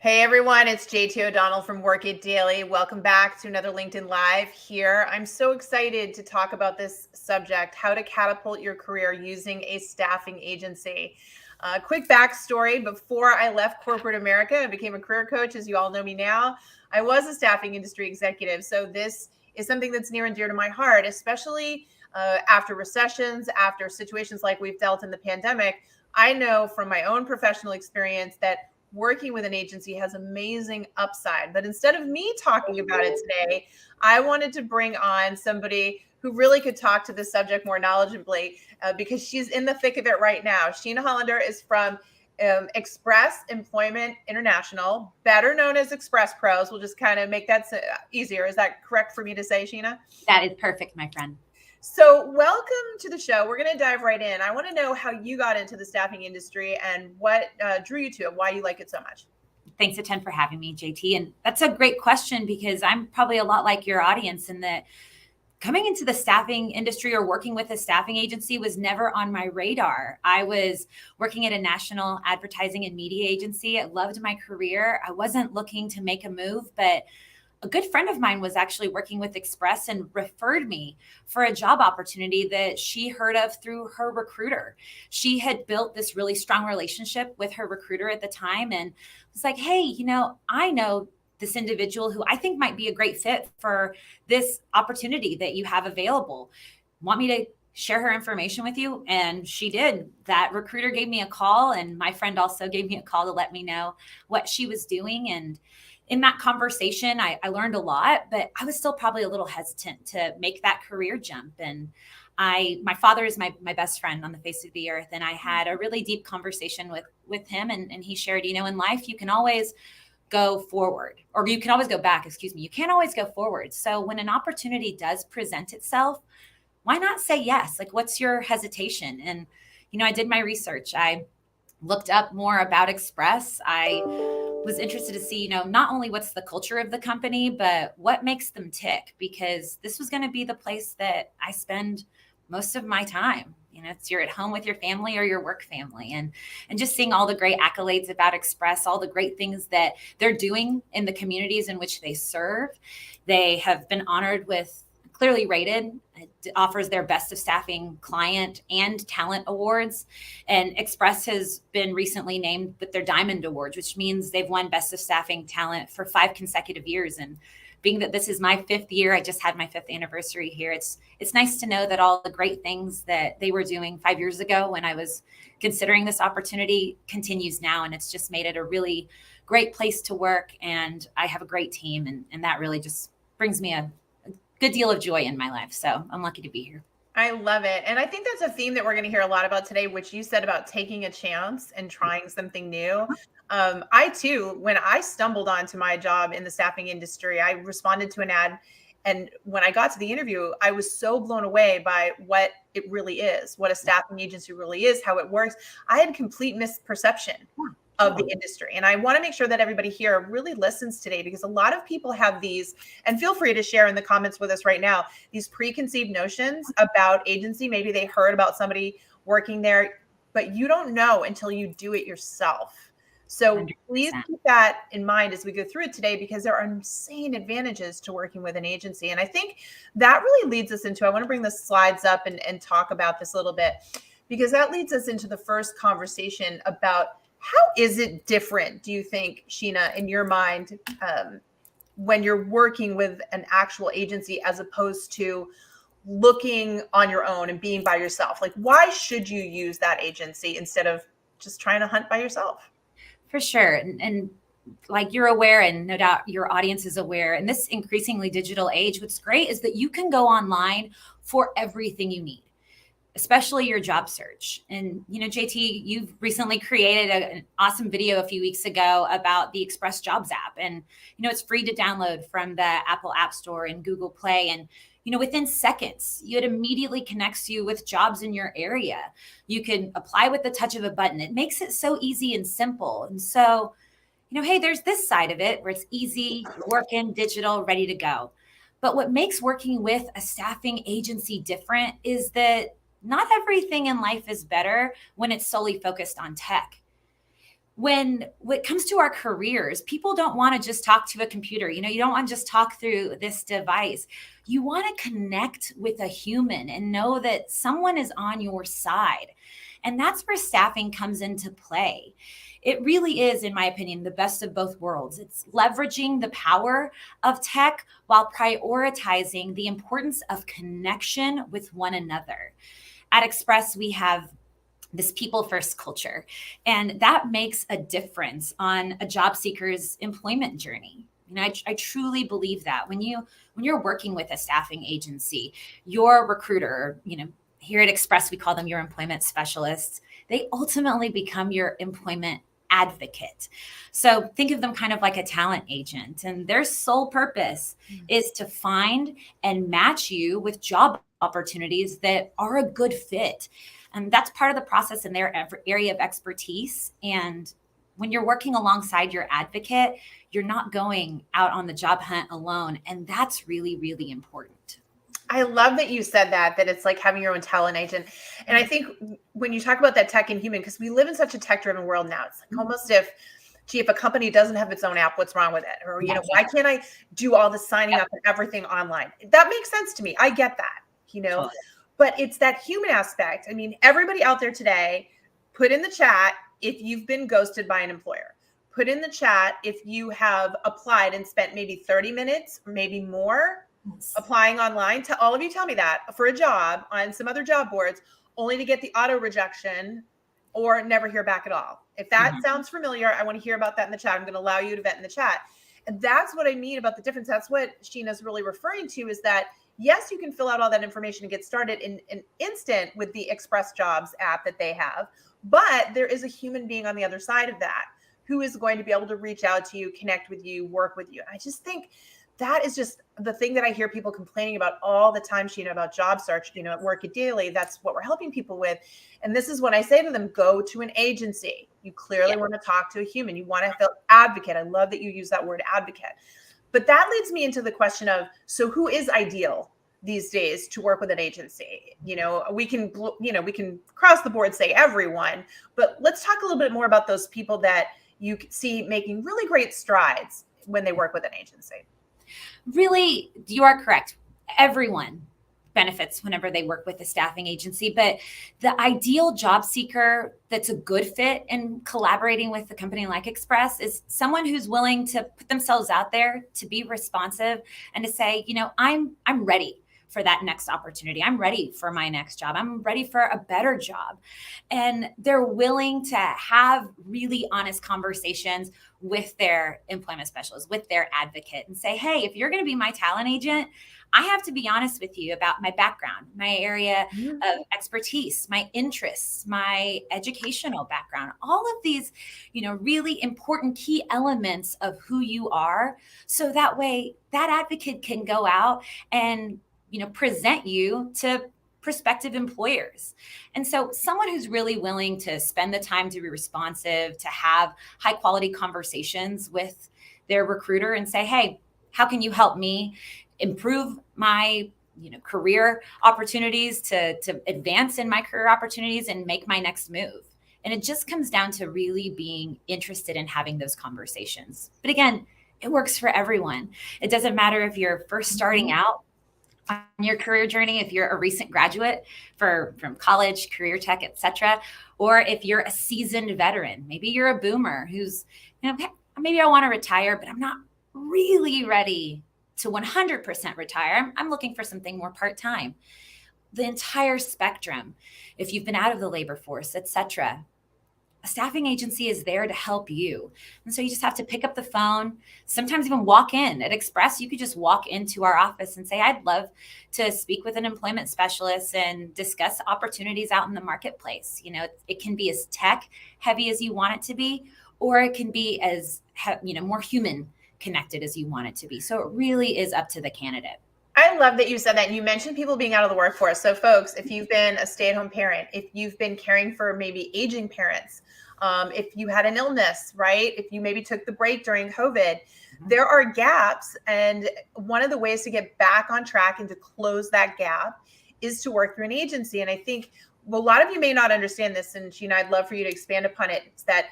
Hey everyone, it's JT O'Donnell from Work It Daily. Welcome back to another LinkedIn Live here. I'm so excited to talk about this subject, how to catapult your career using a staffing agency. Quick backstory, before I left corporate America and became a career coach, as you all know me now, I was a staffing industry executive. So this is something that's near and dear to my heart, especially after recessions, after situations like we've dealt in the pandemic. I know from my own professional experience that working with an agency has amazing upside. But instead of me talking about it today, I wanted to bring on somebody who really could talk to this subject more knowledgeably because she's in the thick of it right now. Sheena Hollander is from Express Employment International, better known as Express Pros. We'll just kind of make that easier. Is that correct for me to say, Sheena? That is perfect, my friend. So welcome to the show. We're going to dive right in. I want to know how you got into the staffing industry and what drew you to it, why you like it so much. Thanks a ton for having me, JT. And that's a great question because I'm probably a lot like your audience in that coming into the staffing industry or working with a staffing agency was never on my radar. I was working at a national advertising and media agency. I loved my career. I wasn't looking to make a move, but a good friend of mine was actually working with Express and referred me for a job opportunity that she heard of through her recruiter. She had built this really strong relationship with her recruiter at the time and was like, hey, I know this individual who I think might be a great fit for this opportunity that you have available. Want me to share her information with you? And she did. That recruiter gave me a call, and my friend also gave me a call to let me know what she was doing. And in that conversation, I learned a lot, but I was still probably a little hesitant to make that career jump. And my father is my best friend on the face of the earth. And I had a really deep conversation with him. And he shared, in life, you can always go forward, or you can always go back, you can't always go forward. So when an opportunity does present itself, why not say yes? Like, what's your hesitation? And, I did my research. I looked up more about Express. I was interested to see, not only what's the culture of the company, but what makes them tick, because this was going to be the place that I spend most of my time. It's you're at home with your family or your work family, and just seeing all the great accolades about Express, all the great things that they're doing in the communities in which they serve. They have been honored with Clearly Rated. It offers their Best of Staffing Client and Talent Awards. And Express has been recently named with their Diamond Awards, which means they've won Best of Staffing Talent for 5 consecutive years. And being that this is my 5th year, I just had my 5th anniversary here. It's nice to know that all the great things that they were doing 5 years ago when I was considering this opportunity continues now. And it's just made it a really great place to work. And I have a great team. And that really just brings me a good deal of joy in my life. So I'm lucky to be here. I love it. And I think that's a theme that we're going to hear a lot about today, which you said about taking a chance and trying something new. I too, when I stumbled onto my job in the staffing industry, I responded to an ad. And when I got to the interview, I was so blown away by what it really is, what a staffing agency really is, how it works. I had complete misperception of the industry. And I want to make sure that everybody here really listens today, because a lot of people have these, and feel free to share in the comments with us right now, these preconceived notions about agency. Maybe they heard about somebody working there, but you don't know until you do it yourself. So 100%. Please keep that in mind as we go through it today, because there are insane advantages to working with an agency. And I think that really leads us into, I want to bring the slides up and talk about this a little bit, because that leads us into the first conversation about how is it different, do you think, Sheena, in your mind, when you're working with an actual agency as opposed to looking on your own and being by yourself? Like, why should you use that agency instead of just trying to hunt by yourself? For sure. And like you're aware, and no doubt your audience is aware, in this increasingly digital age, what's great is that you can go online for everything you need, especially your job search. And, JT, you've recently created an awesome video a few weeks ago about the Express Jobs app. And, it's free to download from the Apple App Store and Google Play. And, within seconds, it immediately connects you with jobs in your area. You can apply with the touch of a button. It makes it so easy and simple. And so, hey, there's this side of it where it's easy, you're working, digital, ready to go. But what makes working with a staffing agency different is that not everything in life is better when it's solely focused on tech. when it comes to our careers, people don't want to just talk to a computer. You don't want to just talk through this device. You want to connect with a human and know that someone is on your side. And that's where staffing comes into play. It really is, in my opinion, the best of both worlds. It's leveraging the power of tech while prioritizing the importance of connection with one another. At Express, we have this people first culture, and that makes a difference on a job seeker's employment journey. I truly believe that when you're working with a staffing agency, your recruiter, here at Express, we call them your employment specialists. They ultimately become your employment advocate. So think of them kind of like a talent agent, and their sole purpose is to find and match you with job opportunities that are a good fit. And that's part of the process in their area of expertise. And when you're working alongside your advocate, you're not going out on the job hunt alone. And that's really, really important. I love that you said that it's like having your own talent agent. And I think when you talk about that tech and human, because we live in such a tech driven world now, it's like almost if a company doesn't have its own app, what's wrong with it? Or, why can't I do all the signing up and everything online? That makes sense to me. I get that, Totally. But it's that human aspect. I mean, everybody out there today, put in the chat if you've been ghosted by an employer. Put in the chat if you have applied and spent maybe 30 minutes or maybe more applying online. To all of you, tell me that for a job on some other job boards, only to get the auto rejection or never hear back at all. If that sounds familiar, I want to hear about that in the chat. I'm going to allow you to vent in the chat. And that's what I mean about the difference. That's what Sheena's really referring to, is that yes, you can fill out all that information and get started in an instant with the Express Jobs app that they have, but there is a human being on the other side of that who is going to be able to reach out to you, connect with you, work with you. And I just think that is just the thing that I hear people complaining about all the time, Sheena, about job search, at Work It Daily. That's what we're helping people with. And this is when I say to them, go to an agency. You clearly want to talk to a human. You want to feel advocate. I love that you use that word advocate. But that leads me into the question of, so who is ideal these days to work with an agency? We can cross the board say everyone, but let's talk a little bit more about those people that you see making really great strides when they work with an agency. Really, you are correct. Everyone benefits whenever they work with a staffing agency, but the ideal job seeker that's a good fit in collaborating with a company like Express is someone who's willing to put themselves out there, to be responsive, and to say, I'm ready for that next opportunity. I'm ready for my next job. I'm ready for a better job. And they're willing to have really honest conversations with their employment specialist, with their advocate, and say, hey, if you're going to be my talent agent, I have to be honest with you about my background, my area of expertise, my interests, my educational background, all of these, really important key elements of who you are. So that way that advocate can go out and present you to prospective employers. And so someone who's really willing to spend the time to be responsive, to have high quality conversations with their recruiter and say, hey, how can you help me improve my career opportunities, to advance in my career opportunities and make my next move? And it just comes down to really being interested in having those conversations. But again, it works for everyone. It doesn't matter if you're first starting out on your career journey, if you're a recent graduate from college, career tech, etc., or if you're a seasoned veteran. Maybe you're a boomer who's, maybe I want to retire, but I'm not really ready to 100% retire. I'm looking for something more part-time. The entire spectrum. If you've been out of the labor force, etc., a staffing agency is there to help you. And so you just have to pick up the phone, sometimes even walk in. At Express, you could just walk into our office and say, I'd love to speak with an employment specialist and discuss opportunities out in the marketplace. It can be as tech heavy as you want it to be, or it can be as, more human connected as you want it to be. So it really is up to the candidate. I love that you said that. And you mentioned people being out of the workforce. So folks, if you've been a stay-at-home parent, if you've been caring for maybe aging parents, if you had an illness, right? If you maybe took the break during COVID, there are gaps. And one of the ways to get back on track and to close that gap is to work through an agency. And I think a lot of you may not understand this, and Sheena, I'd love for you to expand upon it. It's that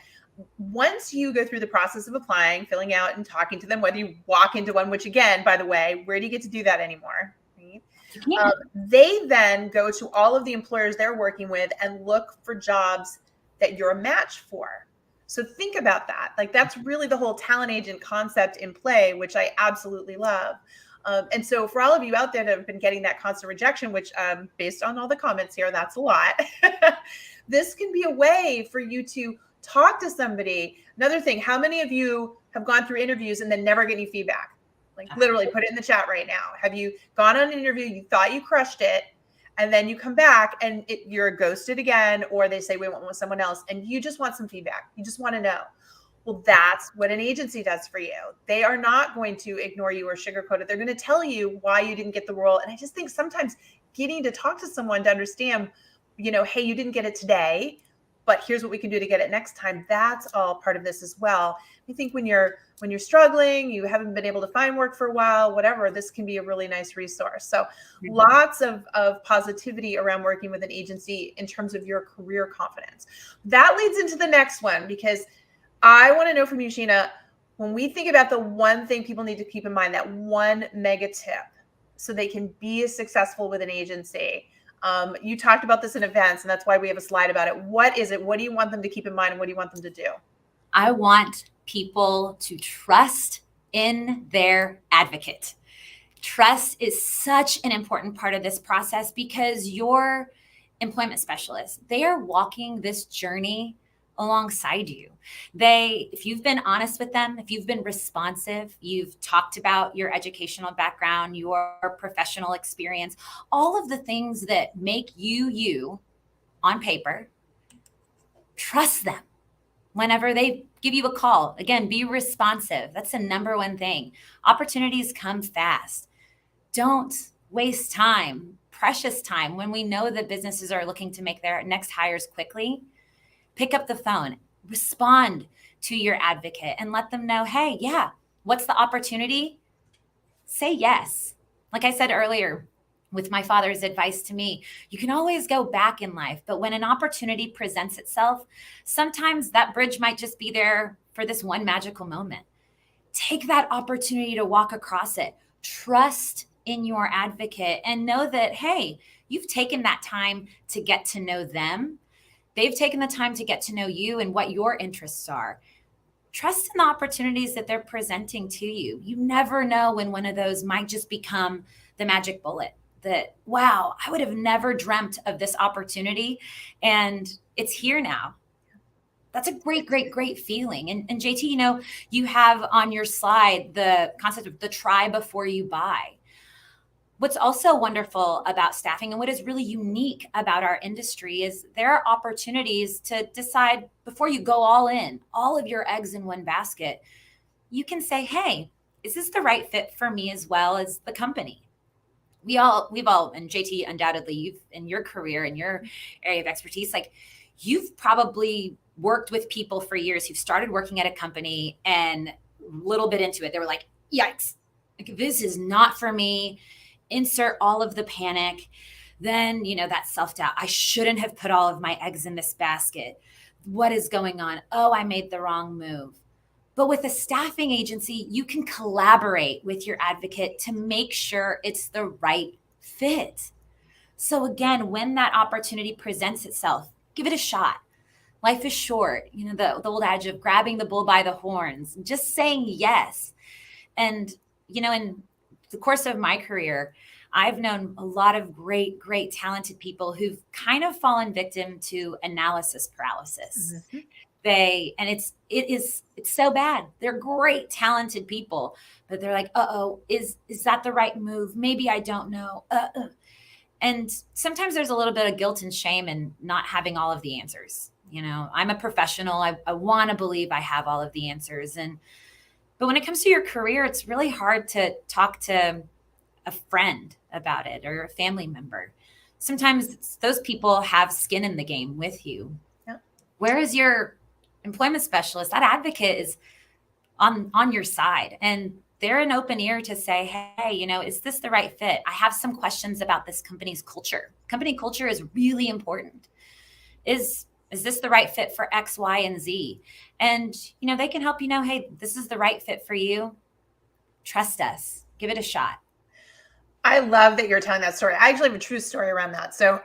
Once you go through the process of applying, filling out and talking to them, whether you walk into one, which again, by the way, where do you get to do that anymore? Right? You can't. They then go to all of the employers they're working with and look for jobs that you're a match for. So think about that. Like that's really the whole talent agent concept in play, which I absolutely love. And so for all of you out there that have been getting that constant rejection, which based on all the comments here, that's a lot, this can be a way for you to talk to somebody. Another thing, how many of you have gone through interviews and then never get any feedback? Like literally put it in the chat right now. Have you gone on an interview, you thought you crushed it, and then you come back and you're ghosted again, or they say we went with someone else and you just want some feedback. You just want to know. Well, that's what an agency does for you. They are not going to ignore you or sugarcoat it. They're going to tell you why you didn't get the role. And I just think sometimes getting to talk to someone to understand, hey, you didn't get it today, but here's what we can do to get it next time. That's all part of this as well. I think when you're struggling, you haven't been able to find work for a while, whatever, this can be a really nice resource. So lots of positivity around working with an agency in terms of your career confidence. That leads into the next one, because I want to know from you, Sheena, when we think about the one thing people need to keep in mind, that one mega tip so they can be as successful with an agency. You talked about this in events, and that's why we have a slide about it. What is it? What do you want them to keep in mind? And what do you want them to do? I want people to trust in their advocate. Trust is such an important part of this process because your employment specialists, they are walking this journey alongside you. If you've been honest with them, if you've been responsive, you've talked about your educational background, your professional experience, all of the things that make you on paper, trust them. Whenever they give you a call, again, be responsive. That's the number one thing. Opportunities come fast. Don't waste time, precious time, when we know that businesses are looking to make their next hires quickly. Pick up the phone, respond to your advocate and let them know, hey, yeah, what's the opportunity? Say yes. Like I said earlier, with my father's advice to me, you can always go back in life, but when an opportunity presents itself, sometimes that bridge might just be there for this one magical moment. Take that opportunity to walk across it. Trust in your advocate and know that, hey, you've taken that time to get to know them. They've taken the time to get to know you and what your interests are. Trust in the opportunities that they're presenting to you. You never know when one of those might just become the magic bullet that, wow, I would have never dreamt of this opportunity and it's here now. That's a great, great, great feeling. And JT, you have on your slide the concept of the try before you buy. What's also wonderful about staffing and what is really unique about our industry is there are opportunities to decide before you go all in, all of your eggs in one basket. You can say, hey, is this the right fit for me as well as the company? We've all, and JT, undoubtedly, you've in your career, in your area of expertise, like you've probably worked with people for years who've started working at a company and a little bit into it, they were like, yikes, like, this is not for me. Insert all of the panic. Then, that self-doubt. I shouldn't have put all of my eggs in this basket. What is going on? Oh, I made the wrong move. But with a staffing agency, you can collaborate with your advocate to make sure it's the right fit. So again, when that opportunity presents itself, give it a shot. Life is short. The old adage of grabbing the bull by the horns, just saying yes. And, in the course of my career, I've known a lot of great, great, talented people who've kind of fallen victim to analysis paralysis. Mm-hmm. It's so bad. They're great, talented people, but they're like, is that the right move? Maybe I don't know. And sometimes there's a little bit of guilt and shame in not having all of the answers. I'm a professional. I want to believe I have all of the answers. But when it comes to your career, it's really hard to talk to a friend about it or a family member. Sometimes those people have skin in the game with you. Yep. Whereas your employment specialist, that advocate is on your side and they're an open ear to say, hey, is this the right fit? I have some questions about this company's culture. Company culture is really important. Is Is this the right fit for X, Y, and Z? And, they can help you know, hey, this is the right fit for you. Trust us. Give it a shot. I love that you're telling that story. I actually have a true story around that. So,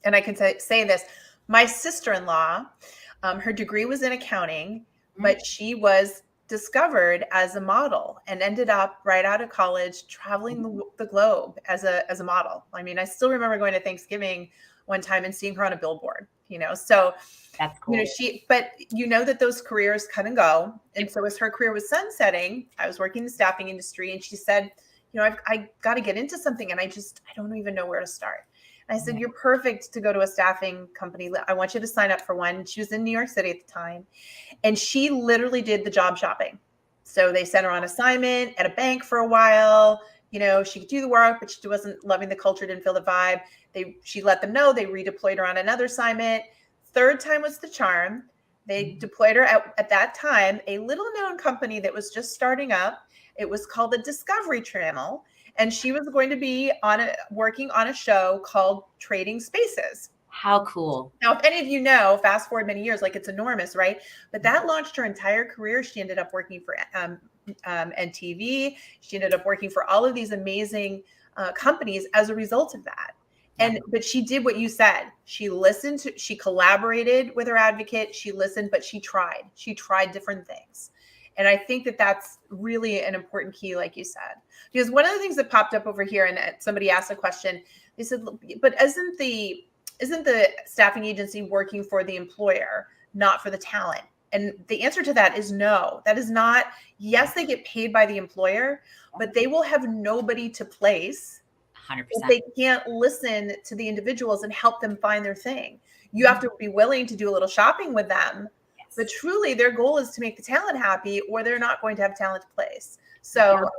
and I can say this, my sister-in-law, her degree was in accounting, but she was discovered as a model and ended up right out of college traveling the globe as a model. I mean, I still remember going to Thanksgiving one time and seeing her on a billboard, so that's cool. But that those careers come and go. And so as her career was sunsetting, I was working in the staffing industry, and she said, I got to get into something, and I don't even know where to start. And I said, you're perfect to go to a staffing company. I want you to sign up for one. She was in New York City at the time, and she literally did the job shopping. So they sent her on assignment at a bank for a while. She could do the work, but she wasn't loving the culture, didn't feel the vibe. She let them know. They redeployed her on another assignment. Third time was the charm. They deployed her at that time, a little known company that was just starting up. It was called the Discovery Channel, and she was going to be working on a show called Trading Spaces. How cool. Now, if any of you know, fast forward many years, like, it's enormous, right? But that launched her entire career. She ended up working for NTV. She ended up working for all of these amazing companies as a result of that. But she did what you said. She listened she collaborated with her advocate. She listened, but she tried different things. And I think that that's really an important key, like you said, because one of the things that popped up over here, and somebody asked a question, they said, but isn't the staffing agency working for the employer, not for the talent? And the answer to that is no. That is not. Yes, they get paid by the employer, but they will have nobody to place 100%. if they can't listen to the individuals and help them find their thing. You have to be willing to do a little shopping with them. But truly, their goal is to make the talent happy, or they're not going to have talent to place. So,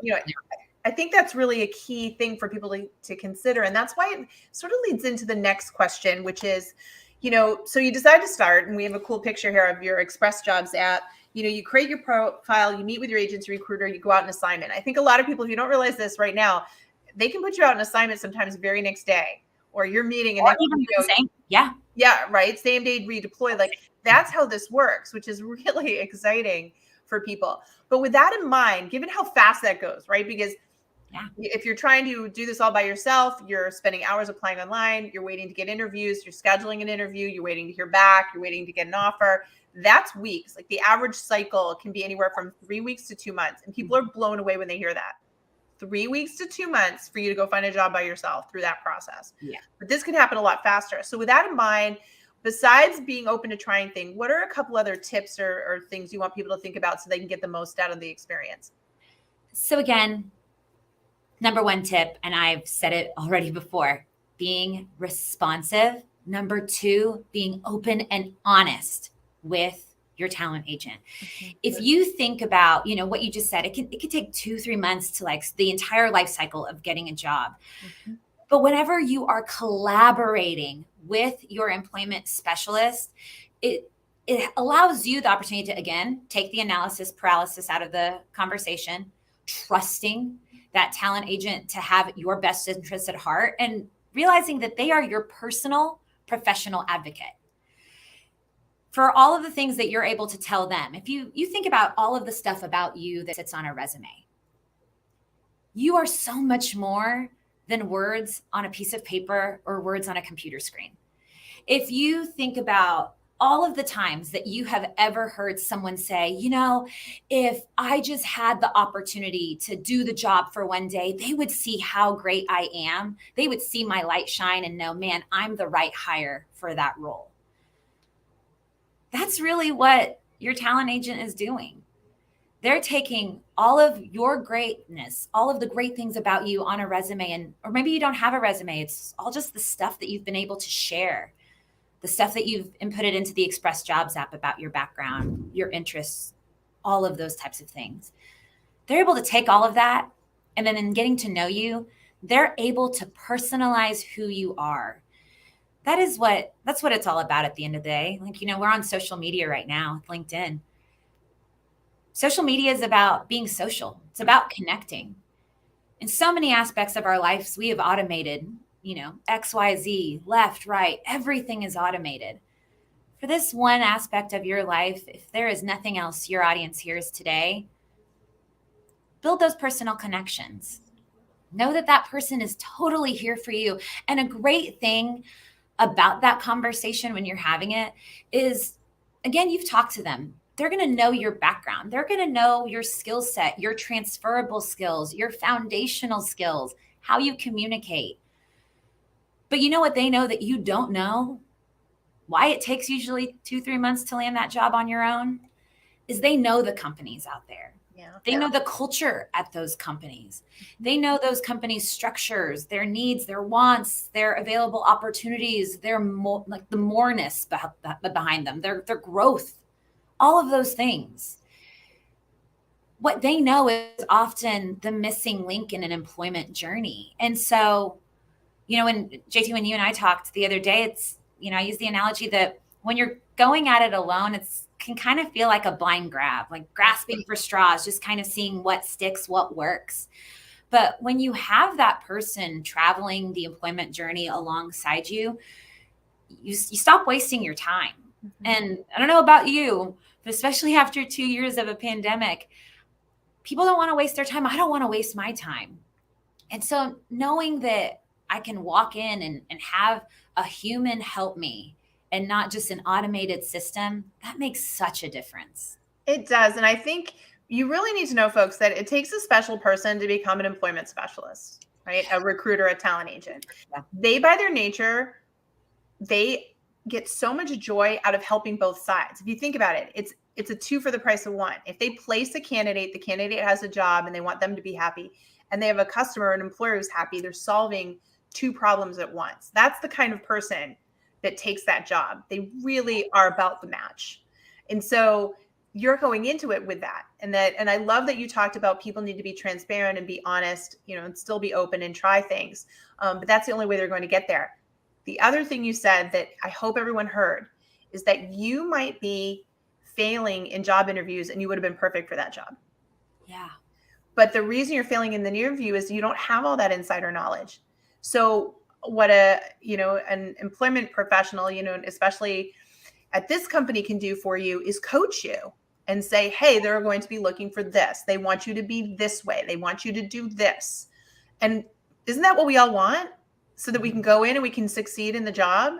I think that's really a key thing for people to consider. And that's why it sort of leads into the next question, which is, so you decide to start, and we have a cool picture here of your Express Jobs app. You create your profile, you meet with your agency recruiter, you go out on assignment. I think a lot of people, if you don't realize this right now, they can put you out on assignment sometimes the very next day, or you're meeting and same day redeploy. Like, that's how this works, which is really exciting for people. But with that in mind, given how fast that goes, right? Because if you're trying to do this all by yourself, you're spending hours applying online, you're waiting to get interviews, you're scheduling an interview, you're waiting to hear back, you're waiting to get an offer. That's weeks. Like, the average cycle can be anywhere from 3 weeks to 2 months. And people are blown away when they hear that. 3 weeks to 2 months for you to go find a job by yourself through that process. But this could happen a lot faster. So with that in mind, besides being open to trying things, what are a couple other tips or things you want people to think about so they can get the most out of the experience? So again, number one tip, and I've said it already before, being responsive. Number two, being open and honest with your talent agent. If you think about, what you just said, it could take 2-3 months to like the entire life cycle of getting a job. But whenever you are collaborating with your employment specialist, it allows you the opportunity to, again, take the analysis paralysis out of the conversation, trusting that talent agent to have your best interests at heart, and realizing that they are your personal professional advocate for all of the things that you're able to tell them. If you think about all of the stuff about you that sits on a resume, you are so much more than words on a piece of paper or words on a computer screen. If you think about all of the times that you have ever heard someone say, if I just had the opportunity to do the job for one day, they would see how great I am. They would see my light shine and know, man, I'm the right hire for that role. That's really what your talent agent is doing. They're taking all of your greatness, all of the great things about you on a resume, or maybe you don't have a resume. It's all just the stuff that you've been able to share, the stuff that you've inputted into the Express Jobs app about your background, your interests, all of those types of things. They're able to take all of that, and then in getting to know you, they're able to personalize who you are. That's what it's all about at the end of the day. Like, we're on social media right now, LinkedIn. Social media is about being social. It's about connecting. In so many aspects of our lives, we have automated, X, Y, Z, left, right, everything is automated. for this one aspect of your life, if there is nothing else your audience hears today, build those personal connections. Know that that person is totally here for you. And a great thing about that conversation when you're having it is, again, you've talked to them. They're going to know your background. They're going to know your skill set, your transferable skills, your foundational skills, how you communicate. But you know what they know that you don't know? Why it takes usually 2-3 months to land that job on your own is they know the companies out there. Yeah. They know the culture at those companies. They know those companies' structures, their needs, their wants, their available opportunities, their like the moreness behind them, their growth, all of those things. What they know is often the missing link in an employment journey. And so, when JT, when you and I talked the other day, it's, I use the analogy that when you're going at it alone, it's can kind of feel like a blind grab, like grasping for straws, just kind of seeing what sticks, what works. But when you have that person traveling the employment journey alongside you, you stop wasting your time. Mm-hmm. And I don't know about you, but especially after 2 years of a pandemic, people don't want to waste their time. I don't want to waste my time. And so knowing that I can walk in and have a human help me and not just an automated system, that makes such a difference. It does. And I think you really need to know, folks, that it takes a special person to become an employment specialist, right? A recruiter, a talent agent. Yeah. They, by their nature, they get so much joy out of helping both sides. If you think about it, it's a 2 for the price of 1. If they place a candidate, the candidate has a job and they want them to be happy, and they have a customer, an employer who's happy, they're solving 2 problems at once. That's the kind of person that takes that job. They really are about the match. And so you're going into it with that. And I love that you talked about people need to be transparent and be honest, and still be open and try things. But that's the only way they're going to get there. The other thing you said that I hope everyone heard is that you might be failing in job interviews and you would have been perfect for that job. Yeah. But the reason you're failing in the interview is you don't have all that insider knowledge. So what an employment professional, especially at this company, can do for you is coach you and say, hey, they're going to be looking for this. They want you to be this way. They want you to do this. And isn't that what we all want? So that we can go in and we can succeed in the job.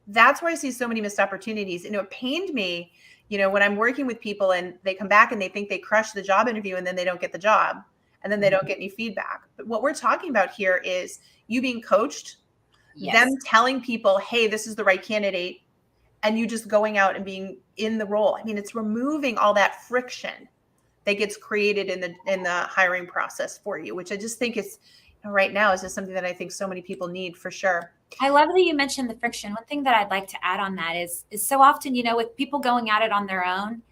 That's where I see so many missed opportunities. It pained me, when I'm working with people and they come back and they think they crushed the job interview and then they don't get the job and then they don't get any feedback. But what we're talking about here is you being coached, yes, them telling people, hey, this is the right candidate, and you just going out and being in the role. I mean, it's removing all that friction that gets created in the hiring process for you, which I just think is, right now is just something that I think so many people need for sure. I love that you mentioned the friction. One thing that I'd like to add on that is so often, with people going at it on their own,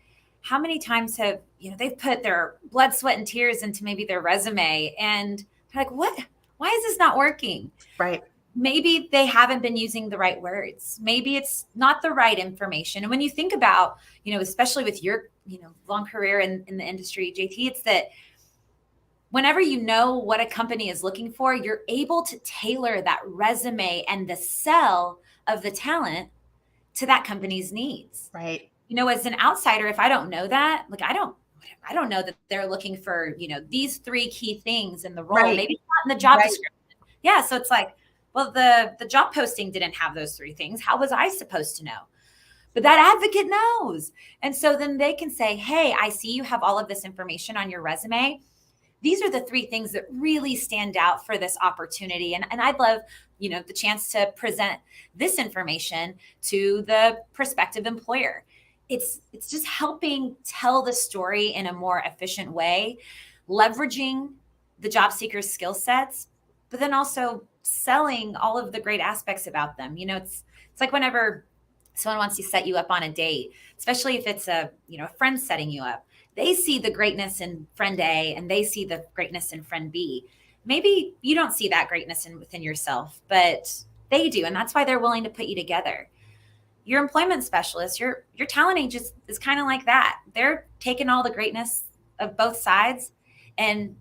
how many times have, they've put their blood, sweat, and tears into maybe their resume and they're like, what? Why is this not working? Right. Maybe they haven't been using the right words. Maybe it's not the right information. And when you think about, especially with your, long career in the industry, JT, it's that whenever you know what a company is looking for, you're able to tailor that resume and the sell of the talent to that company's needs. Right. As an outsider, if I don't know that, like I don't know that they're looking for, these 3 key things in the role. Right. Maybe not in the job description. Yeah. So it's like, well, the job posting didn't have those 3 things. How was I supposed to know? But that advocate knows. And so then they can say, hey, I see you have all of this information on your resume. These are the 3 things that really stand out for this opportunity. And I'd love, the chance to present this information to the prospective employer. It's just helping tell the story in a more efficient way, leveraging the job seeker's skill sets, but then also selling all of the great aspects about them. It's like whenever someone wants to set you up on a date, especially if it's a friend setting you up, they see the greatness in friend A and they see the greatness in friend B. Maybe you don't see that greatness within yourself, but they do. And that's why they're willing to put you together. Your employment specialist, your talent agent is kind of like that. They're taking all the greatness of both sides and,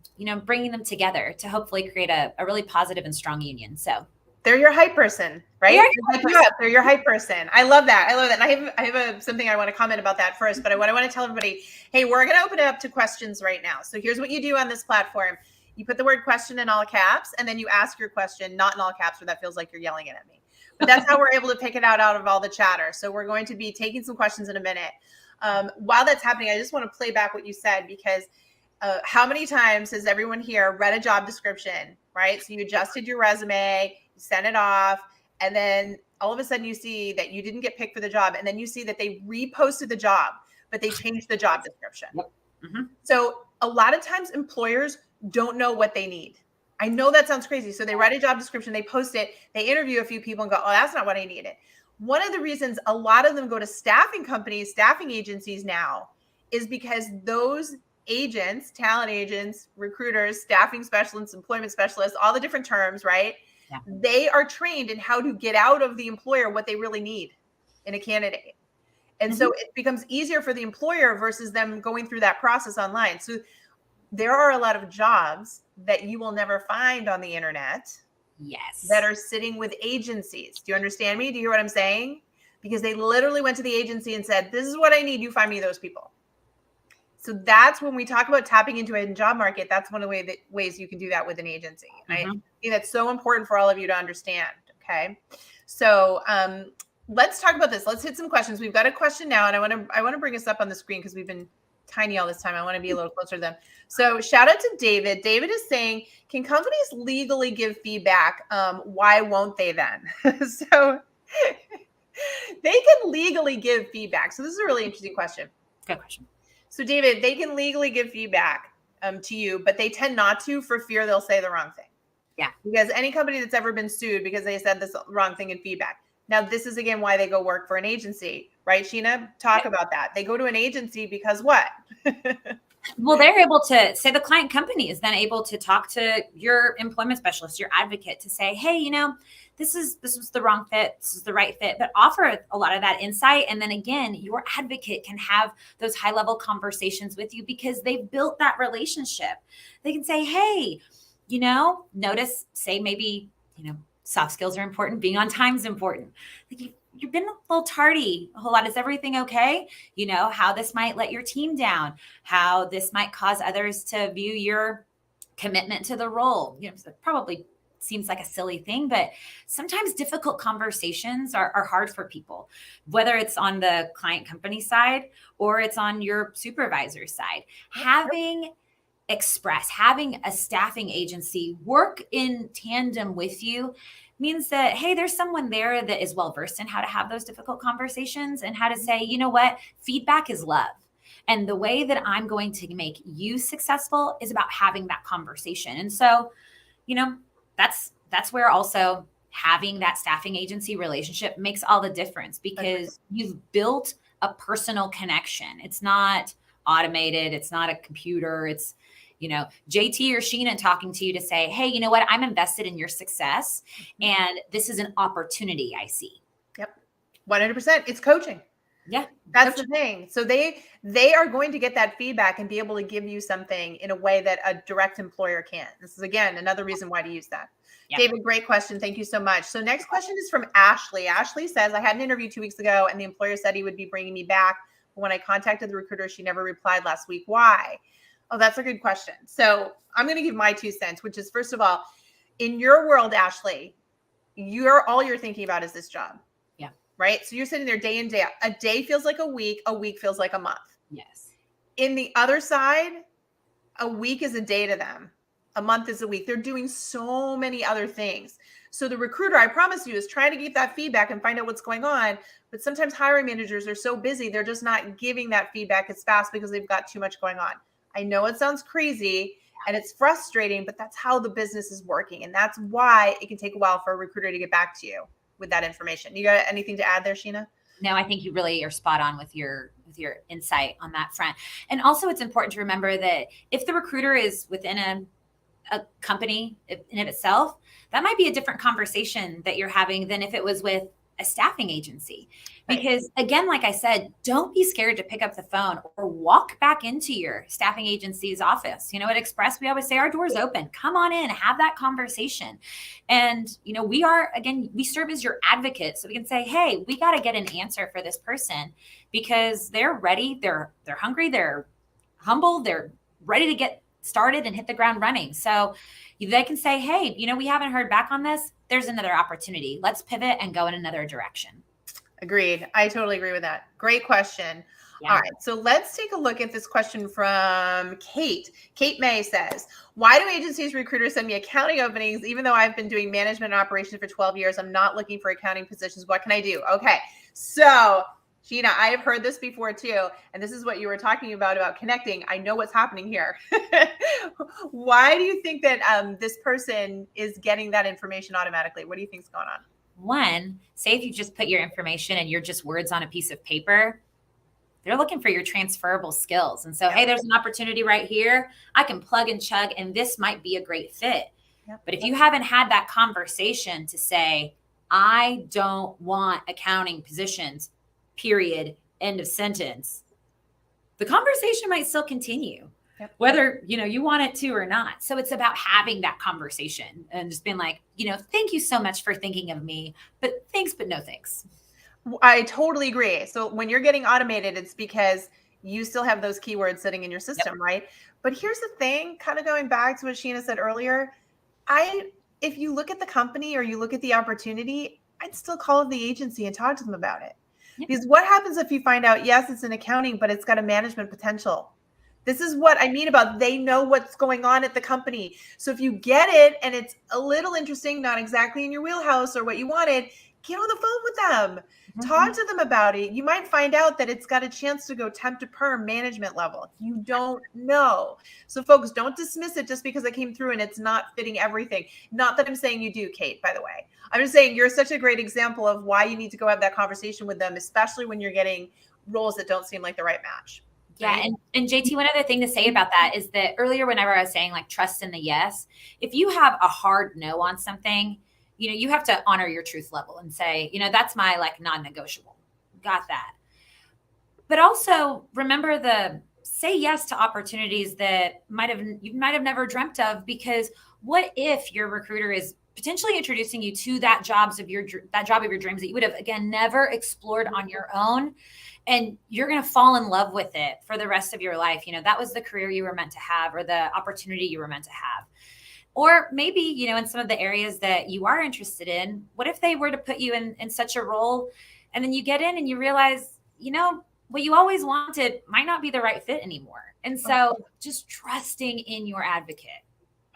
bringing them together to hopefully create a really positive and strong union. So They're your hype person, right? They're your hype person. I love that. I love that. And I have something I want to comment about that first, but I want to tell everybody, hey, we're going to open it up to questions right now. So here's what you do on this platform. You put the word question in all caps, and then you ask your question, not in all caps, or that feels like you're yelling it at me. But that's how we're able to pick it out of all the chatter. So we're going to be taking some questions in a minute. While that's happening, I just want to play back what you said, because how many times has everyone here read a job description, right? So you adjusted your resume, you sent it off, and then all of a sudden you see that you didn't get picked for the job, and then you see that they reposted the job, but they changed the job description. Yep. Mm-hmm. So a lot of times employers don't know what they need. I know that sounds crazy. So they write a job description, they post it, they interview a few people and go, oh, that's not what I needed. One of the reasons a lot of them go to staffing companies, staffing agencies now, is because those agents, talent agents, recruiters, staffing specialists, employment specialists, all the different terms, right? Yeah. They are trained in how to get out of the employer what they really need in a candidate. And so it becomes easier for the employer versus them going through that process online. So there are a lot of jobs that you will never find on the internet. Yes. That are sitting with agencies. Do you understand me? Do you hear what I'm saying? Because they literally went to the agency and said, this is what I need. You find me those people. So that's when we talk about tapping into a job market. That's one of the ways you can do that with an agency. I think that's so important for all of you to understand. Okay. So let's talk about this. Let's hit some questions. We've got a question now, and I want to bring us up on the screen because we've been tiny all this time. I want to be a little closer to them. So shout out to David. David is saying, can companies legally give feedback? Why won't they then? So they can legally give feedback. So this is a really interesting question. Good question. So David, they can legally give feedback to you, but they tend not to for fear they'll say the wrong thing. Yeah. Because any company that's ever been sued because they said this wrong thing in feedback. Now, this is, again, why they go work for an agency, right, Sheena? Talk about that. They go to an agency because what? Well, they're able to say the client company is then able to talk to your employment specialist, your advocate, to say, hey, this was the wrong fit. This is the right fit, but offer a lot of that insight. And then again, your advocate can have those high level conversations with you because they've built that relationship. They can say, hey, notice, say maybe, soft skills are important. Being on time is important. Like you've been a little tardy a whole lot. Is everything okay? How this might let your team down, how this might cause others to view your commitment to the role. So probably seems like a silly thing, but sometimes difficult conversations are hard for people, whether it's on the client company side or it's on your supervisor side. Having a staffing agency work in tandem with you means that, hey, there's someone there that is well-versed in how to have those difficult conversations and how to say, you know what, feedback is love. And the way that I'm going to make you successful is about having that conversation. And so, that's where also having that staffing agency relationship makes all the difference, because you've built a personal connection. It's not automated. It's not a computer. It's, JT or Sheena talking to you to say, hey, you know what? I'm invested in your success. And this is an opportunity I see. Yep. 100%. It's coaching. Yeah. That's the thing. So they are going to get that feedback and be able to give you something in a way that a direct employer can't. This is, again, another reason why to use that. Yeah. David, great question. Thank you so much. So next question is from Ashley. Ashley says, I had an interview 2 weeks ago and the employer said he would be bringing me back. But when I contacted the recruiter, she never replied last week. Why? Oh, that's a good question. So I'm going to give my 2 cents, which is, first of all, in your world, Ashley, all you're thinking about is this job. Yeah. Right? So you're sitting there day in, day out. A day feels like a week feels like a month. Yes. In the other side, a week is a day to them. A month is a week. They're doing so many other things. So the recruiter, I promise you, is trying to get that feedback and find out what's going on. But sometimes hiring managers are so busy, they're just not giving that feedback as fast because they've got too much going on. I know it sounds crazy and it's frustrating, but that's how the business is working. And that's why it can take a while for a recruiter to get back to you with that information. You got anything to add there, Sheena? No, I think you really are spot on with your insight on that front. And also it's important to remember that if the recruiter is within a company in of itself, that might be a different conversation that you're having than if it was with a staffing agency. Right. Because again, like I said, don't be scared to pick up the phone or walk back into your staffing agency's office. At Express, we always say our door's open. Come on in, have that conversation. And, we serve as your advocate. So we can say, hey, we got to get an answer for this person because they're ready. They're hungry. They're humble. They're ready to get started and hit the ground running. So they can say, hey, we haven't heard back on this. There's another opportunity. Let's pivot and go in another direction. Agreed. I totally agree with that. Great question. Yeah. All right. So let's take a look at this question from Kate. Kate May says, why do agencies recruiters send me accounting openings? Even though I've been doing management and operations for 12 years, I'm not looking for accounting positions. What can I do? Okay. So Sheena, I have heard this before too. And this is what you were talking about connecting. I know what's happening here. Why do you think that this person is getting that information automatically? What do you think is going on? One, say if you just put your information and you're just words on a piece of paper, they're looking for your transferable skills. And so, hey, there's an opportunity right here. I can plug and chug, and this might be a great fit. But if you haven't had that conversation to say, I don't want accounting positions, period, end of sentence, the conversation might still continue, whether, you want it to or not. So it's about having that conversation and just being like, thank you so much for thinking of me, but thanks, but no thanks. I totally agree. So when you're getting automated, it's because you still have those keywords sitting in your system, right? But here's the thing, kind of going back to what Sheena said earlier, if you look at the company or you look at the opportunity, I'd still call the agency and talk to them about it. Because what happens if you find out, yes, it's an accounting, but it's got a management potential? This is what I mean about they know what's going on at the company. So if you get it and it's a little interesting, not exactly in your wheelhouse or what you wanted, get on the phone with them. Talk to them about it. You might find out that it's got a chance to go temp to perm management level. You don't know. So folks, don't dismiss it just because it came through and it's not fitting everything. Not that I'm saying you do, Kate, by the way. I'm just saying you're such a great example of why you need to go have that conversation with them, especially when you're getting roles that don't seem like the right match. Yeah. And JT, one other thing to say about that is that earlier, whenever I was saying like trust in the yes, if you have a hard no on something, you have to honor your truth level and say, that's my like non-negotiable. Got that. But also remember say yes to opportunities that you might have never dreamt of, because what if your recruiter is potentially introducing you to that job of your dreams that you would have, again, never explored on your own, and you're going to fall in love with it for the rest of your life. That was the career you were meant to have, or the opportunity you were meant to have. Or maybe, in some of the areas that you are interested in, what if they were to put you in such a role, and then you get in and you realize, what you always wanted might not be the right fit anymore. And so just trusting in your advocate.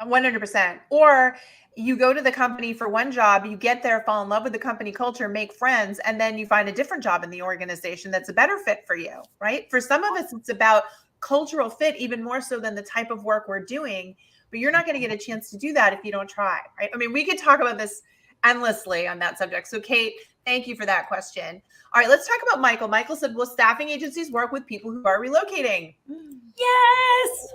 100%. Or you go to the company for one job, you get there, fall in love with the company culture, make friends, and then you find a different job in the organization that's a better fit for you, right? For some of us, it's about cultural fit, even more so than the type of work we're doing. But you're not going to get a chance to do that if you don't try, right? I mean, we could talk about this endlessly on that subject. So Kate, thank you for that question. All right, let's talk about Michael. Michael said, will staffing agencies work with people who are relocating? Yes.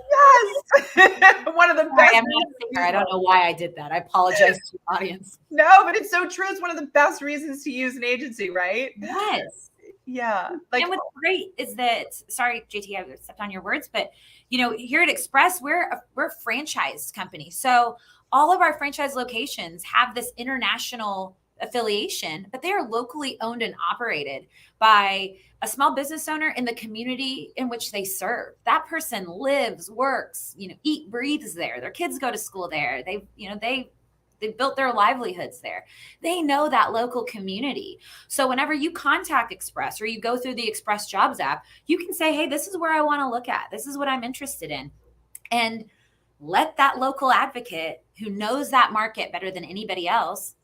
One of the best. I'm not singer. I don't know why I did that. I apologize to the audience. No, but it's so true. It's one of the best reasons to use an agency, right? Yes. Yeah. And what's great is that, sorry, JT, I stepped on your words, but here at Express, we're a franchised company. So all of our franchise locations have this international affiliation, but they are locally owned and operated by a small business owner in the community in which they serve. That person lives, works, eat, breathes there. Their kids go to school there. They've built their livelihoods there. They know that local community. So whenever you contact Express or you go through the Express Jobs app, you can say, hey, this is where I want to look at. This is what I'm interested in. And let that local advocate who knows that market better than anybody else,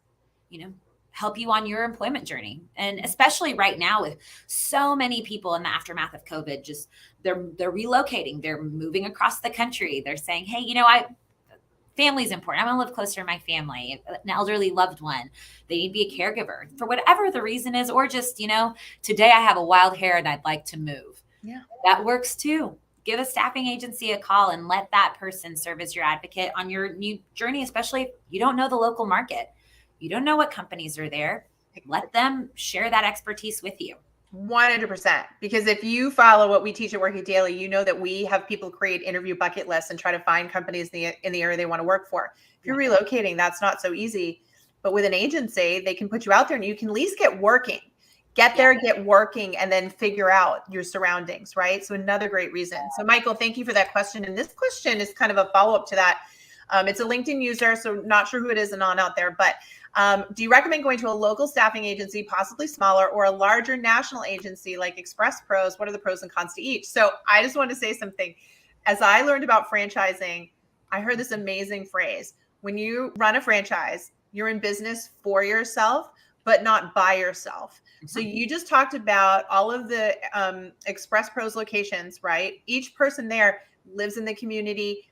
help you on your employment journey. And especially right now with so many people in the aftermath of COVID, just they're relocating, they're moving across the country. They're saying, hey, family's important. I want to live closer to my family, an elderly loved one. They need to be a caregiver for whatever the reason is, or just, today I have a wild hair and I'd like to move. Yeah, that works too. Give a staffing agency a call and let that person serve as your advocate on your new journey, especially if you don't know the local market. You don't know what companies are there. let them share that expertise with you. 100%. Because if you follow what we teach at Working Daily, you know that we have people create interview bucket lists and try to find companies in the area they want to work for. If you're relocating, that's not so easy. But with an agency, they can put you out there and you can at least get working. Get there, get working, and then figure out your surroundings, right? So another great reason. So Michael, thank you for that question. And this question is kind of a follow-up to that. It's a LinkedIn user, so not sure who it is and on out there, but do you recommend going to a local staffing agency, possibly smaller, or a larger national agency like Express Pros? What are the pros and cons to each? So I just want to say something. As I learned about franchising, I heard this amazing phrase. When you run a franchise, you're in business for yourself, but not by yourself. So you just talked about all of the Express Pros locations, right? Each person there lives in the community,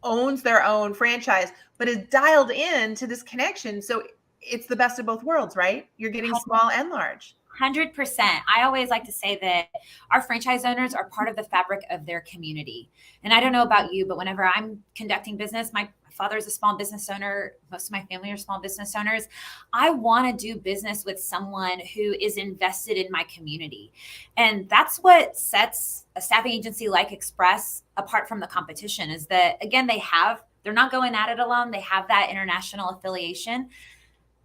owns their own franchise, but is dialed in to this connection. So it's the best of both worlds, right? You're getting small and large. 100%. I always like to say that our franchise owners are part of the fabric of their community. And I don't know about you, but whenever I'm conducting business, my father is a small business owner. Most of my family are small business owners. I want to do business with someone who is invested in my community. And that's what sets a staffing agency like Express apart from the competition, is that, again, they're not going at it alone. They have that international affiliation,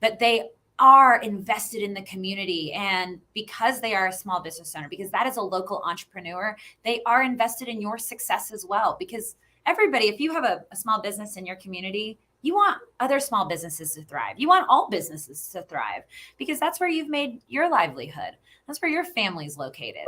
but they are invested in the community. And because they are a small business owner, because that is a local entrepreneur, they are invested in your success as well. Because everybody, if you have a small business in your community, you want other small businesses to thrive. You want all businesses to thrive, because that's where you've made your livelihood. That's where your family's located.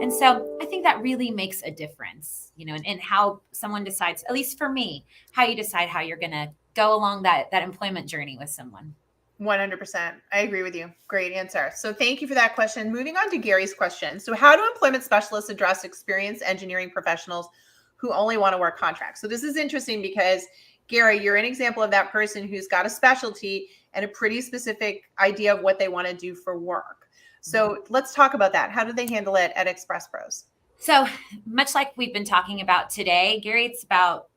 And so I think that really makes a difference, in how someone decides, at least for me, how you decide how you're going to go along that employment journey with someone. 100%. I agree with you. Great answer. So thank you for that question. Moving on to Gary's question. So how do employment specialists address experienced engineering professionals who only want to work contracts? So this is interesting because, Gary, you're an example of that person who's got a specialty and a pretty specific idea of what they want to do for work. So let's talk about that. How do they handle it at Express Pros? So much like we've been talking about today, Gary, it's about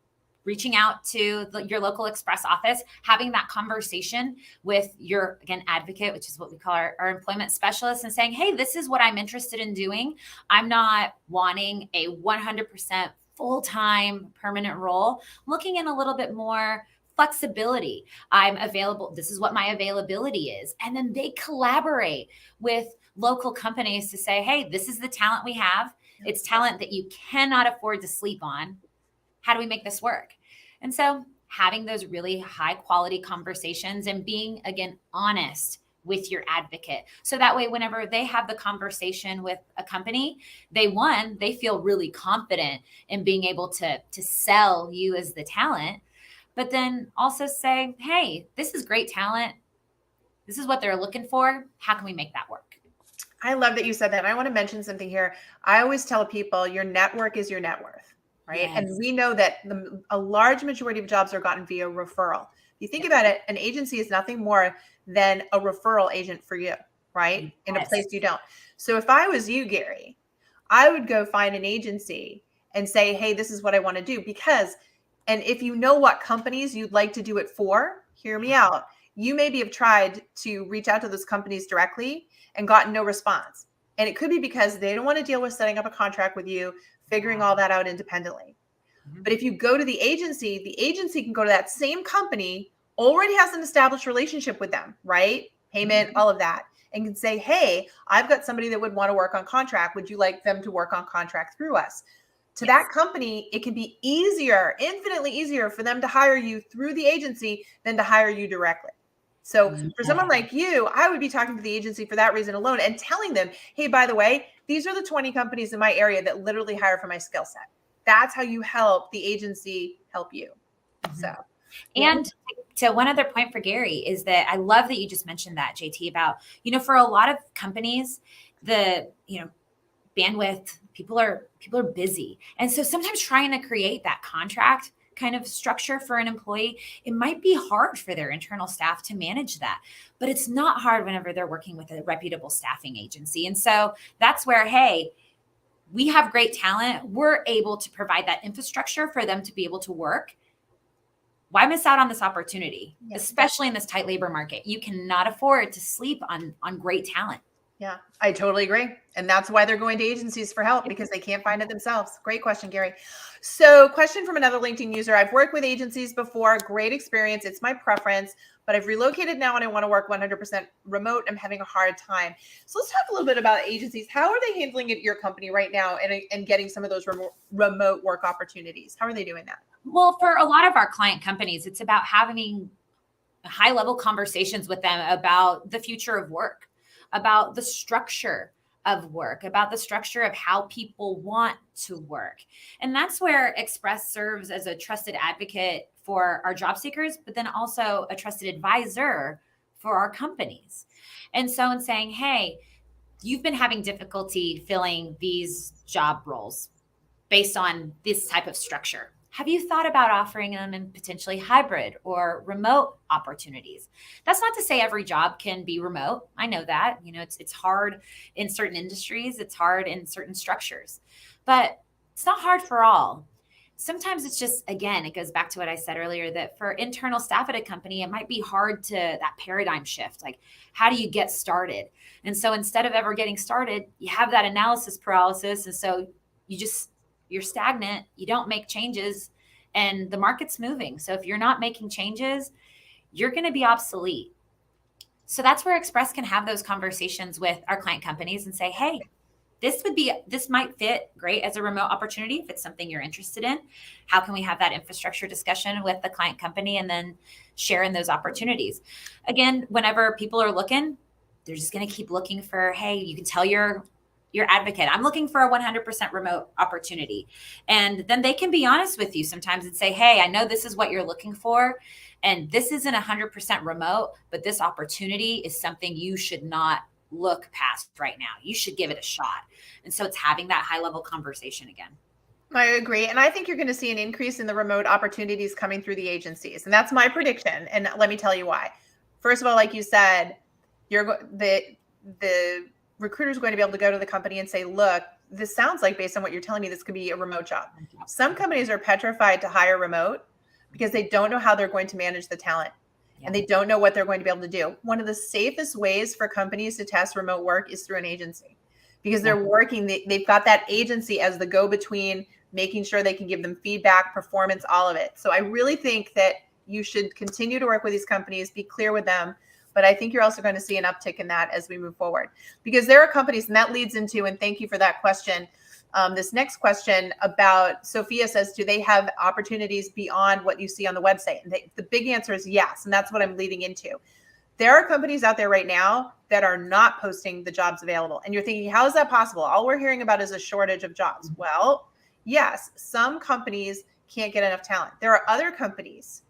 reaching out to your local Express office, having that conversation with your, again, advocate, which is what we call our employment specialist, and saying, hey, this is what I'm interested in doing. I'm not wanting a 100% full-time permanent role. I'm looking in a little bit more flexibility. I'm available. This is what my availability is. And then they collaborate with local companies to say, hey, this is the talent we have. It's talent that you cannot afford to sleep on. How do we make this work? And so having those really high quality conversations and being, again, honest with your advocate. So that way, whenever they have the conversation with a company, they feel really confident in being able to sell you as the talent, but then also say, hey, this is great talent. This is what they're looking for. How can we make that work? I love that you said that. I want to mention something here. I always tell people your network is your net worth. Right. Yes. And we know that a large majority of jobs are gotten via referral. If you think about it, an agency is nothing more than a referral agent for you, right? Yes. In a place you don't. So if I was you, Gary, I would go find an agency and say, hey, this is what I want to do. Because, and if you know what companies you'd like to do it for, hear me out. You maybe have tried to reach out to those companies directly and gotten no response. And it could be because they don't want to deal with setting up a contract with you, figuring all that out independently. Mm-hmm. But if you go to the agency can go to that same company, already has an established relationship with them, right? Payment, all of that, and can say, hey, I've got somebody that would want to work on contract. Would you like them to work on contract through us? To that company, it can be easier, infinitely easier for them to hire you through the agency than to hire you directly. So for someone like you, I would be talking to the agency for that reason alone and telling them, hey, by the way, these are the 20 companies in my area that literally hire for my skill set. That's how you help the agency help you. So, and to one other point for Gary is that I love that you just mentioned that, JT, about, for a lot of companies, the, bandwidth, people are busy. And so sometimes trying to create that contract kind of structure for an employee, it might be hard for their internal staff to manage that, but it's not hard whenever they're working with a reputable staffing agency. And so that's where, hey, we have great talent. We're able to provide that infrastructure for them to be able to work. why miss out on this opportunity, Yeah. especially in this tight labor market? You cannot afford to sleep on great talent. Yeah, I totally agree. And that's why they're going to agencies for help, because they can't find it themselves. Great question, Gary. So, question from another LinkedIn user. I've worked with agencies before, great experience. It's my preference, but I've relocated now and I want to work 100% remote. I'm having a hard time. So, let's talk a little bit about agencies. How are they handling it at your company right now and getting some of those remote work opportunities? How are they doing that? Well, for a lot of our client companies, it's about having high level conversations with them about the future of work, about the structure of work, about the structure of how people want to work. And that's where Express serves as a trusted advocate for our job seekers, but then also a trusted advisor for our companies. And so, in saying, hey, you've been having difficulty filling these job roles based on this type of structure. Have you thought about offering them in potentially hybrid or remote opportunities? That's not to say every job can be remote. I know that, it's hard in certain industries, it's hard in certain structures, but it's not hard for all. Sometimes it's just, again, it goes back to what I said earlier, that for internal staff at a company, it might be hard to that paradigm shift. Like, how do you get started? And so instead of ever getting started, you have that analysis paralysis. And so you're stagnant, you don't make changes, and the market's moving. So if you're not making changes, you're going to be obsolete. So that's where Express can have those conversations with our client companies and say, hey, this might fit great as a remote opportunity if it's something you're interested in. How can we have that infrastructure discussion with the client company and then share in those opportunities? Again, whenever people are looking, they're just going to keep looking for, hey, you can tell your advocate, I'm looking for a 100% remote opportunity. And then they can be honest with you sometimes and say, hey, I know this is what you're looking for, and this isn't 100% remote, but this opportunity is something you should not look past right now. You should give it a shot. And so it's having that high level conversation again. I agree. And I think you're going to see an increase in the remote opportunities coming through the agencies. And that's my prediction. And let me tell you why. First of all, like you said, the recruiter is going to be able to go to the company and say, look, this sounds like, based on what you're telling me, this could be a remote job. Some companies are petrified to hire remote because they don't know how they're going to manage the talent. And they don't know what they're going to be able to do. One of the safest ways for companies to test remote work is through an agency, because they're working, they've got that agency as the go-between, making sure they can give them feedback, performance, all of it. So I really think that you should continue to work with these companies, be clear with them. But I think you're also going to see an uptick in that as we move forward, because there are companies, and that leads into, and thank you for that question, this next question about, Sophia says, do they have opportunities beyond what you see on the website? And the big answer is yes. And that's what I'm leading into. There are companies out there right now that are not posting the jobs available. And you're thinking, how is that possible? All we're hearing about is a shortage of jobs. Well, yes, some companies can't get enough talent. There are other companies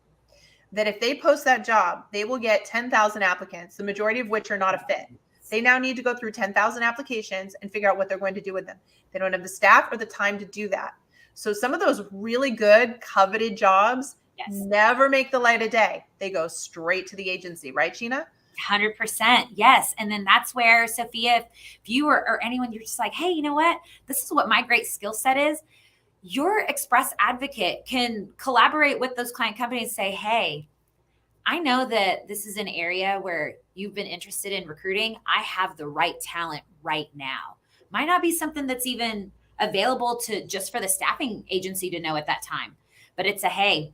that if they post that job, they will get 10,000 applicants, the majority of which are not a fit. They now need to go through 10,000 applications and figure out what they're going to do with them. They don't have the staff or the time to do that. So some of those really good, coveted jobs never make the light of day. They go straight to the agency, right, Sheena? 100%. Yes. And then that's where, Sophia, if you or anyone, you're just like, hey, you know what? This is what my great skill set is. Your Express advocate can collaborate with those client companies and say, hey, I know that this is an area where you've been interested in recruiting. I have the right talent right now. Might not be something that's even available to just for the staffing agency to know at that time, but it's a, hey,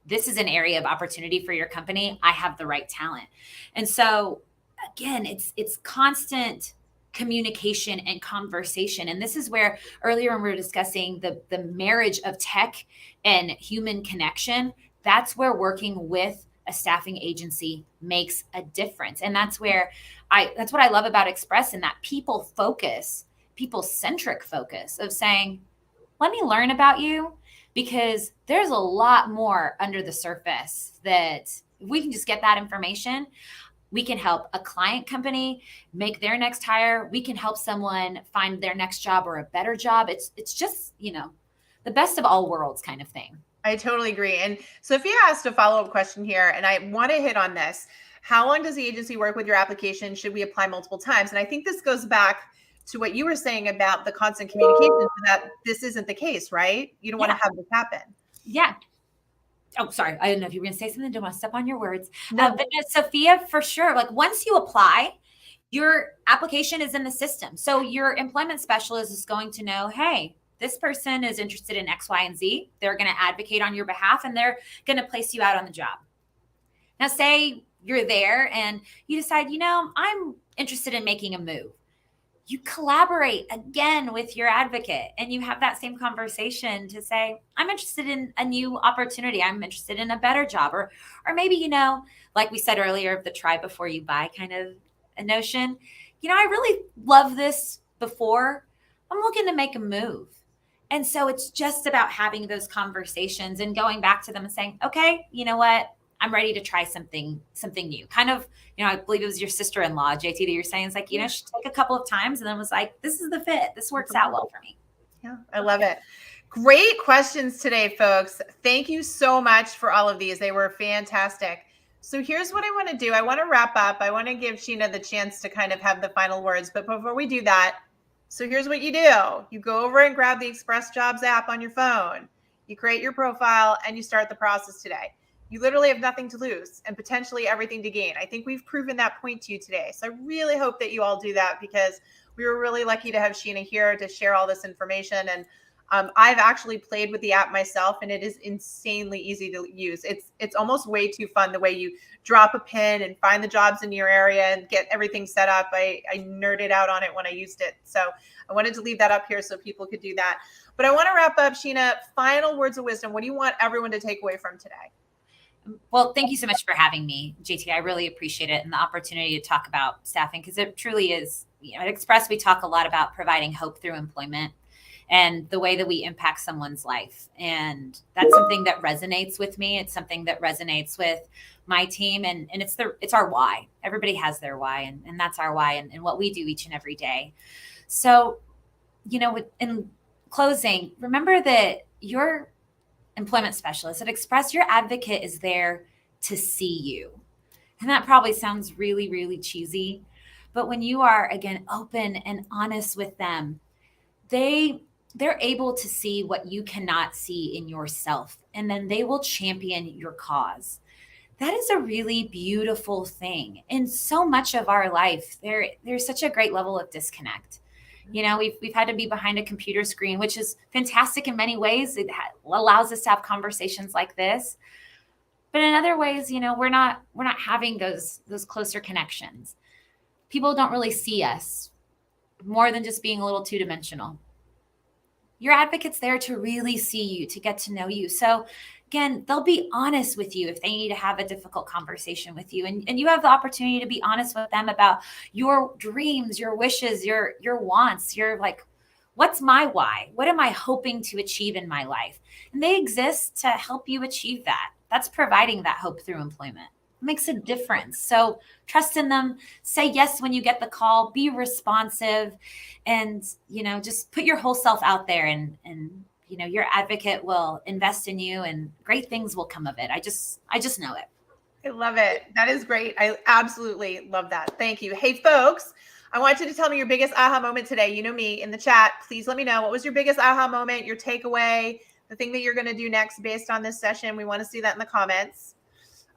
this is an area of opportunity for your company. I have the right talent. And so again, it's constant communication and conversation. And this is where earlier when we were discussing the marriage of tech and human connection, that's where working with a staffing agency makes a difference. And that's where that's what I love about Express, and that people centric focus of saying, let me learn about you, because there's a lot more under the surface that if we can just get that information, we can help a client company make their next hire. We can help someone find their next job or a better job. It's just, the best of all worlds kind of thing. I totally agree. And Sophia asked a follow-up question here, and I want to hit on this. How long does the agency work with your application? Should we apply multiple times? And I think this goes back to what you were saying about the constant communication, that this isn't the case, right? You don't want to have this happen. Yeah. Oh, sorry. I didn't know if you were going to say something. Don't want to step on your words. No. But no, Sophia, for sure. Like once you apply, your application is in the system. So your employment specialist is going to know, hey, this person is interested in X, Y, and Z. They're going to advocate on your behalf and they're going to place you out on the job. Now, say you're there and you decide, I'm interested in making a move. You collaborate again with your advocate and you have that same conversation to say, I'm interested in a new opportunity. I'm interested in a better job. Or maybe, like we said earlier, the try before you buy kind of a notion. I really love this before. I'm looking to make a move. And so it's just about having those conversations and going back to them and saying, okay, you know what? I'm ready to try something new. Kind of, I believe it was your sister-in-law, JT, that you're saying it's like, she took a couple of times and then was like, this is the fit. This works out well for me. Yeah, I love it. Great questions today, folks. Thank you so much for all of these. They were fantastic. So here's what I want to do. I want to wrap up. I want to give Sheena the chance to kind of have the final words. But before we do that, so here's what you do. You go over and grab the Express Jobs app on your phone. You create your profile and you start the process today. You literally have nothing to lose and potentially everything to gain. I think we've proven that point to you today. So I really hope that you all do that because we were really lucky to have Sheena here to share all this information. And I've actually played with the app myself and it is insanely easy to use. It's almost way too fun the way you drop a pin and find the jobs in your area and get everything set up. I nerded out on it when I used it. So I wanted to leave that up here so people could do that. But I want to wrap up, Sheena, final words of wisdom. What do you want everyone to take away from today? Well, thank you so much for having me, JT. I really appreciate it and the opportunity to talk about staffing because it truly is, at Express, we talk a lot about providing hope through employment and the way that we impact someone's life. And that's something that resonates with me. It's something that resonates with my team and it's our why. Everybody has their why and that's our why and what we do each and every day. So, in closing, remember that your employment specialist at Express, your advocate is there to see you. And that probably sounds really, really cheesy. But when you are, again, open and honest with them, they're able to see what you cannot see in yourself. And then they will champion your cause. That is a really beautiful thing. In so much of our life, there's such a great level of disconnect. We've had to be behind a computer screen, which is fantastic in many ways. It allows us to have conversations like this. But in other ways, we're not having those closer connections. People don't really see us more than just being a little two-dimensional. Your advocate's there to really see you, to get to know you. So again, they'll be honest with you if they need to have a difficult conversation with you. And you have the opportunity to be honest with them about your dreams, your wishes, your wants. You're like, what's my why? What am I hoping to achieve in my life? And they exist to help you achieve that. That's providing that hope through employment. It makes a difference. So trust in them, say yes when you get the call, be responsive, and, just put your whole self out there and your advocate will invest in you and great things will come of it. I just know it. I love it. That is great. I absolutely love that. Thank you. Hey, folks, I want you to tell me your biggest aha moment today. You know me in the chat. Please let me know. What was your biggest aha moment, your takeaway, the thing that you're going to do next based on this session? We want to see that in the comments.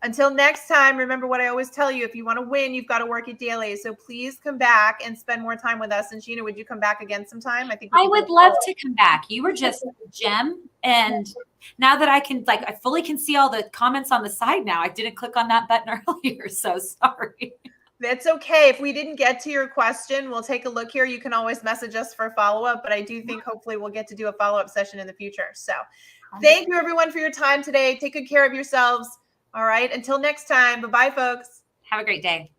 Until next time, remember what I always tell you. If you want to win, you've got to work it daily. So please come back and spend more time with us. And Sheena, would you come back again sometime? I would love to come back. You were just a gem. And now that I fully can see all the comments on the side now. I didn't click on that button earlier. So sorry. That's okay. If we didn't get to your question, we'll take a look here. You can always message us for a follow-up, but I do think hopefully we'll get to do a follow-up session in the future. So thank you everyone for your time today. Take good care of yourselves. All right. Until next time. Bye-bye, folks. Have a great day.